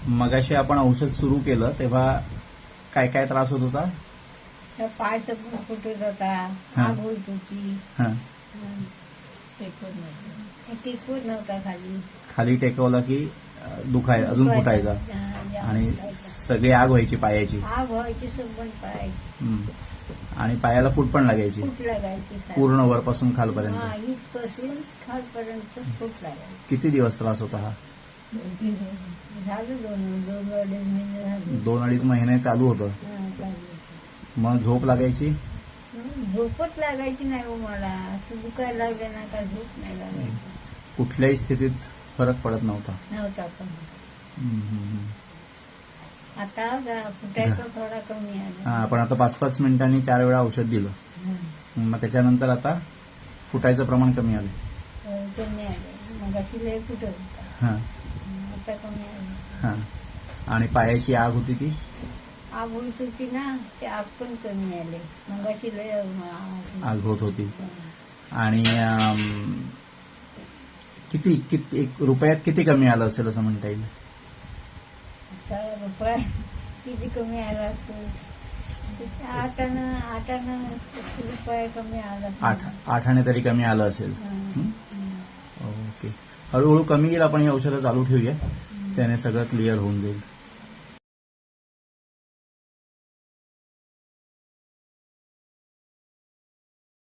मगाशी आपण औषध सुरू केलं तेव्हा काय काय त्रास होत होता? पाय सगळं फुटत होता, हा. आग होत होती, हा. टेकवत नव्हता खाली. खाली टेकवला की अजून फुटायचा आणि सगळी आग व्हायची पायाची. आग व्हायची सगळं पाय आणि पायाला फूट पण लागायची फूट लागायची पूर्ण वरपासून खालपर्यंत. हा, इथपासून खालपर्यंत फूट लागायची. किती दिवस त्रास होता हा? झालं दोन अडीच महिने झाले. 2-2.5 महिने चालू होतं. हा, चालू. मग झोप लागायची? झोपच लागायची नाही हो मला. असं दुखायला लागलं ना का झोप नाही लागायची. कुठल्याही स्थितीत फरक पडत नव्हता. पण हम्म. आता फुटायचं थोडा कमी आला. आपण आता 5-5 मिनिटांनी 4 वेळा औषध दिलं, मग त्याच्यानंतर आता फुटायचं प्रमाण कमी आलं. कमी आले. मग अशी लय फुटत होता. हा. आता कमी आले. हा. आणि पायाची आग होती ती? आग होत होती ना, ते आग पण कमी आले. मग अशी लय आग होत होती. आणि किती रुपयात किती कमी आलं असेल असं म्हणता येईल? आता रुपये किती कमी आला असेल? 8 रुपये कमी आला. 8 आणे तरी कमी आलं असेल. ओके. हळूहळू कमी येईल. आपण ही औषधं चालू ठेवूया, त्याने सगळं क्लिअर होऊन जाईल.